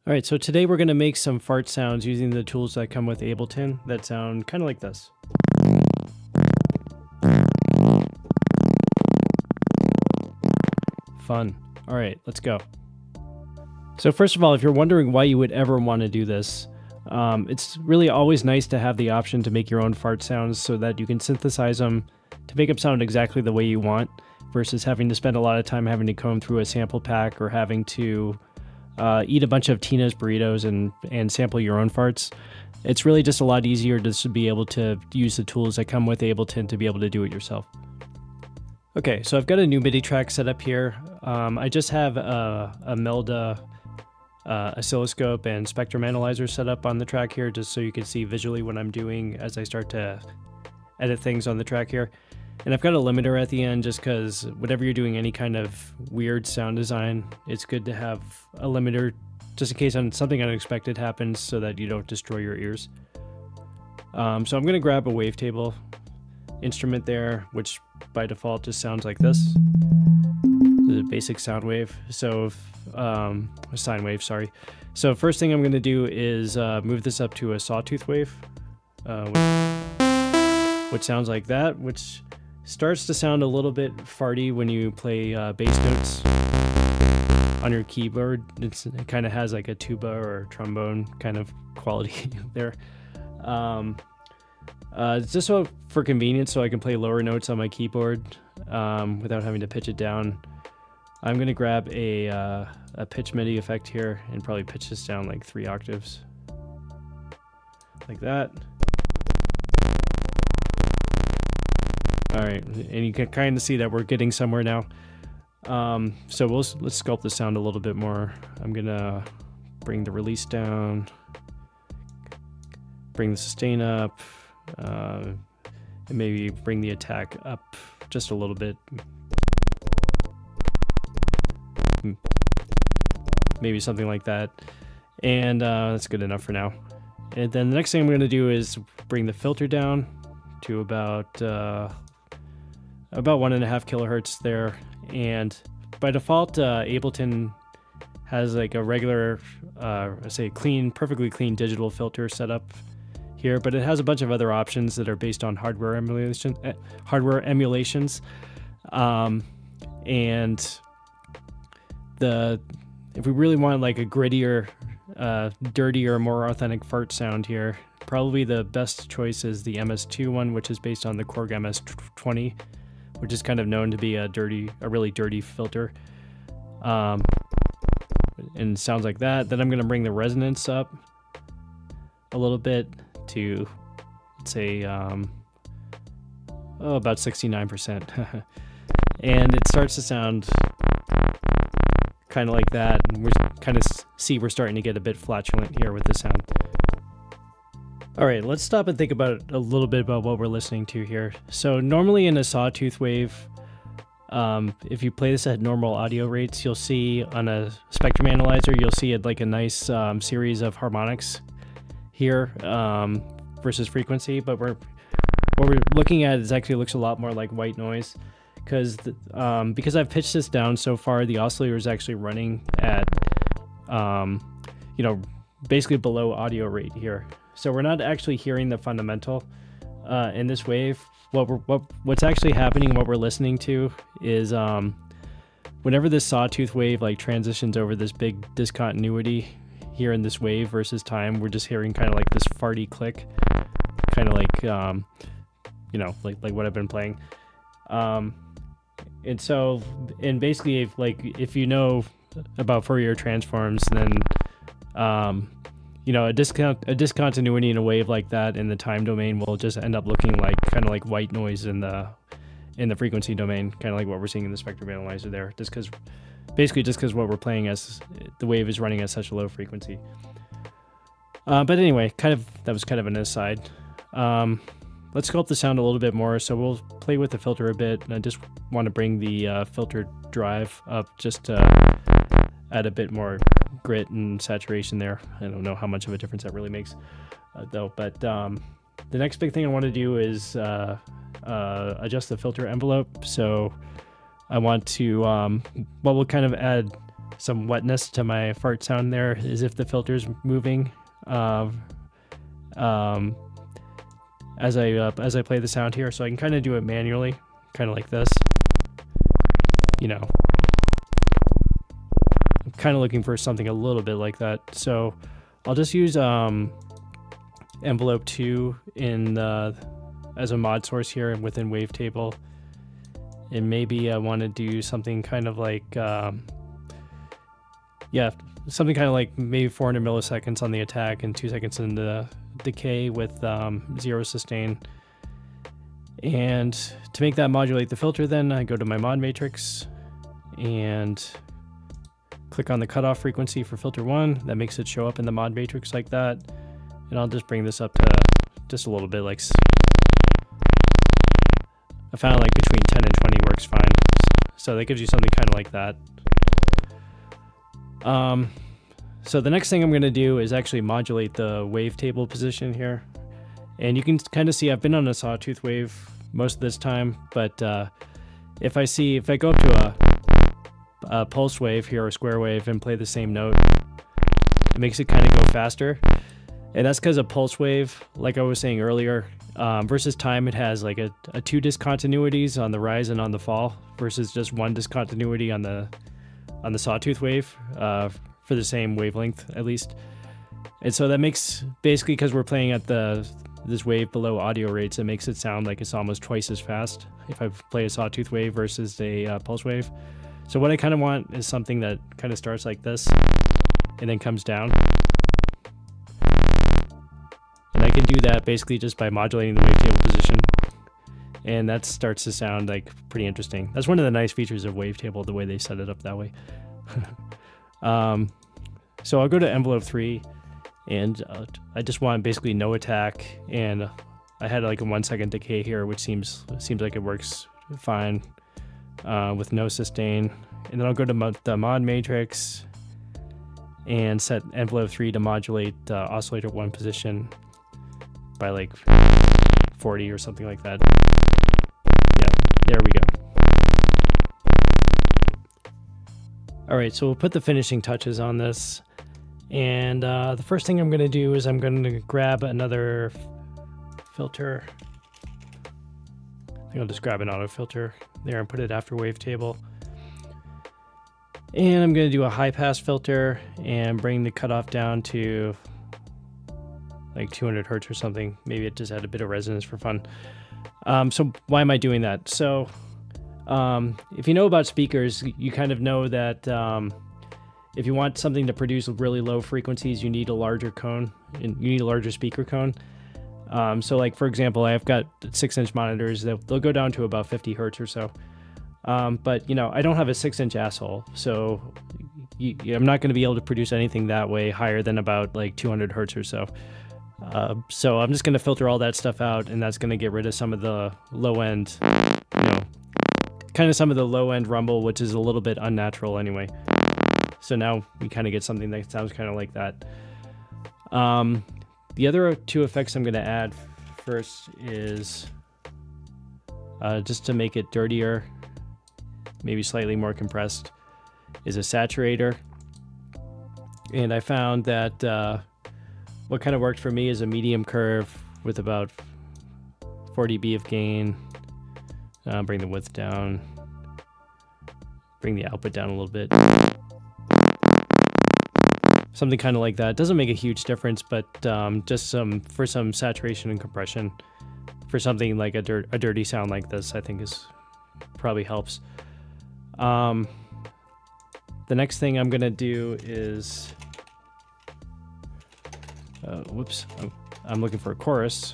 All right, so today we're going to make some fart sounds using the tools that come with Ableton that sound kind of like this. Fun. All right, let's go. So first of all, if you're wondering why you would ever want to do this, it's really always nice to have the option to make your own fart sounds so that you can synthesize them to make them sound exactly the way you want versus having to spend a lot of time having to comb through a sample pack or having to eat a bunch of Tina's burritos and sample your own farts. It's really just a lot easier just to be able to use the tools that come with Ableton to be able to do it yourself. Okay, so I've got a new MIDI track set up here. I just have a Melda oscilloscope and spectrum analyzer set up on the track here just so you can see visually what I'm doing as I start to edit things on the track here. And I've got a limiter at the end just because whenever you're doing any kind of weird sound design, it's good to have a limiter just in case something unexpected happens so that you don't destroy your ears. So I'm going to grab a wavetable instrument there, which by default just sounds like this. This is a basic sound wave. So a sine wave, sorry. So first thing I'm going to do is move this up to a sawtooth wave, which sounds like that, which starts to sound a little bit farty when you play bass notes on your keyboard. It kind of has like a tuba or trombone kind of quality there. Just so for convenience, so I can play lower notes on my keyboard without having to pitch it down. I'm going to grab a pitch MIDI effect here and probably pitch this down like 3 octaves. Like that. Alright, and you can kind of see that we're getting somewhere now. So let's sculpt the sound a little bit more. I'm gonna bring the release down, bring the sustain up, and maybe bring the attack up just a little bit. Maybe something like that. And that's good enough for now. And then the next thing I'm gonna do is bring the filter down to about 1.5 kilohertz there, and by default Ableton has like a regular say perfectly clean digital filter set up here, but it has a bunch of other options that are based on hardware emulations, and if we really want like a grittier, dirtier, more authentic fart sound here, probably the best choice is the MS2 one, which is based on the Korg MS20, which is kind of known to be a really dirty filter. And sounds like that. Then I'm going to bring the resonance up a little bit to, let's say, about 69%. And it starts to sound kind of like that. And we're we're starting to get a bit flatulent here with the sound. All right, let's stop and think about a little bit about what we're listening to here. So normally in a sawtooth wave, if you play this at normal audio rates, you'll see on a spectrum analyzer, you'll see it like a nice series of harmonics here versus frequency. But what we're looking at is actually looks a lot more like white noise because I've pitched this down so far, the oscillator is actually running at basically below audio rate here. So we're not actually hearing the fundamental in this wave. What's actually happening, what we're listening to is whenever this sawtooth wave like transitions over this big discontinuity here in this wave versus time, we're just hearing kind of like this farty click, kind of like like what I've been playing. And basically if you know about Fourier transforms, then a discontinuity in a wave like that in the time domain will just end up looking like kind of like white noise in the frequency domain, kind of like what we're seeing in the spectrum analyzer there, just because what we're playing as the wave is running at such a low frequency. But anyway, that was kind of an aside. Let's sculpt the sound a little bit more. So we'll play with the filter a bit, and I just want to bring the filter drive up just to add a bit more grit and saturation there. I don't know how much of a difference that really makes though, but the next big thing I want to do is adjust the filter envelope. So I want to we'll kind of add some wetness to my fart sound there, as if the filter's moving as I play the sound here. So I can kind of do it manually, kind of like this. You know, I'm kind of looking for something a little bit like that. So I'll just use Envelope 2 in as a mod source here within Wavetable. And maybe I want to do something kind of like, yeah, something kind of like maybe 400 milliseconds on the attack and 2 seconds in the decay with 0 sustain. And to make that modulate the filter, then I go to my mod matrix and click on the cutoff frequency for filter 1. That makes it show up in the mod matrix like that. And I'll just bring this up to just a little bit, like I found like between 10 and 20 works fine. So that gives you something kind of like that. So the next thing I'm going to do is actually modulate the wavetable position here. And you can kind of see I've been on a sawtooth wave most of this time, but if I go up to a pulse wave here, or square wave, and play the same note, it makes it kind of go faster. And that's because a pulse wave, like I was saying earlier, versus time, it has like a 2 discontinuities on the rise and on the fall, versus just 1 discontinuity on the sawtooth wave for the same wavelength at least. And so that makes, basically, because we're playing at this wave below audio rates, it makes it sound like it's almost twice as fast if I play a sawtooth wave versus a pulse wave. So what I kind of want is something that kind of starts like this and then comes down. And I can do that basically just by modulating the wavetable position. And that starts to sound like pretty interesting. That's one of the nice features of Wavetable, the way they set it up that way. So I'll go to Envelope 3, and I just want basically no attack, and I had like a 1 second decay here, which seems like it works fine with no sustain. And then I'll go to the mod matrix and set Envelope 3 to modulate Oscillator 1 position by like 40 or something like that. Yeah, there we go. All right, so we'll put the finishing touches on this. And the first thing I'm going to do is I'm going to grab another filter. I think I'll just grab an auto filter there and put it after Wavetable. And I'm going to do a high pass filter and bring the cutoff down to like 200 hertz or something. Maybe it just had a bit of resonance for fun. So why am I doing that? So if you know about speakers, you kind of know that if you want something to produce really low frequencies, you need a larger cone, and you need a larger speaker cone. So like, for example, I've got 6-inch monitors that they'll go down to about 50 hertz or so. But you know, I don't have a 6-inch asshole, so I'm not going to be able to produce anything that way higher than about like 200 hertz or so. So I'm just going to filter all that stuff out, and that's going to get rid of some of the low end, you know, kind of some of the low end rumble, which is a little bit unnatural anyway. So now we kind of get something that sounds kind of like that. The other 2 effects I'm going to add first is just to make it dirtier, maybe slightly more compressed, is a saturator. And I found that what kind of worked for me is a medium curve with about 4 dB of gain. Bring the width down, bring the output down a little bit. Something kind of like that. Doesn't make a huge difference, but just for some saturation and compression, for something like a dirty sound like this, I think probably helps. The next thing I'm gonna do is, whoops, I'm looking for a chorus.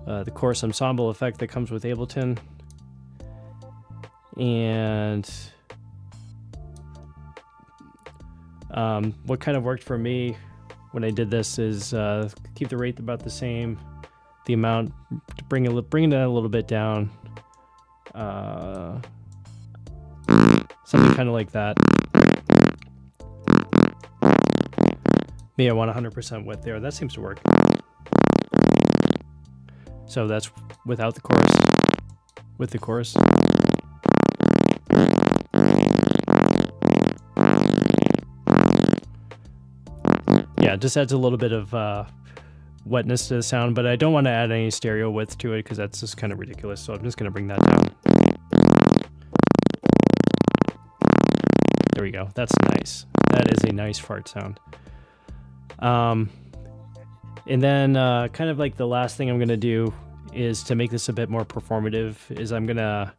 The chorus ensemble effect that comes with Ableton, and what kind of worked for me when I did this is keep the rate about the same, the amount, bring it down a little bit down, something kind of like that. Maybe I want 100% width there. That seems to work. So that's without the chorus. With the chorus. yeah, it just adds a little bit of wetness to the sound, but I don't want to add any stereo width to it because that's just kind of ridiculous. So I'm just going to bring that down. There we go. That's nice. That is a nice fart sound. And then kind of like the last thing I'm going to do is to make this a bit more performative is I'm going to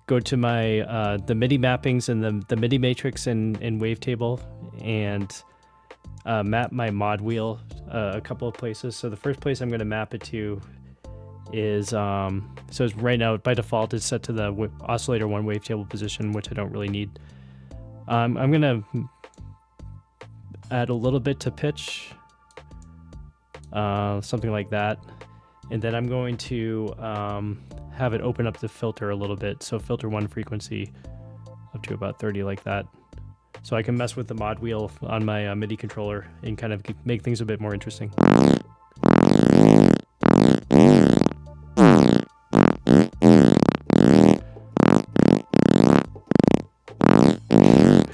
go to my the MIDI mappings and the MIDI matrix in Wavetable and map my mod wheel a couple of places. So the first place I'm going to map it to is so it's right now by default it's set to the Oscillator 1 wavetable position, which I don't really need. I'm going to add a little bit to pitch, something like that, and then I'm going to have it open up the filter a little bit, so filter 1 frequency up to about 30 like that, so I can mess with the mod wheel on my MIDI controller and kind of make things a bit more interesting.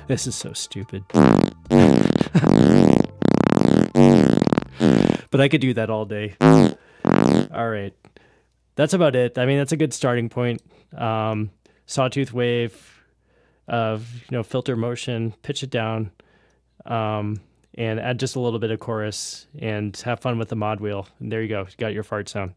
This is so stupid. But I could do that all day. All right. That's about it. I mean, that's a good starting point. Sawtooth wave, filter motion, pitch it down, and add just a little bit of chorus and have fun with the mod wheel. And there you go. You got your fart sound.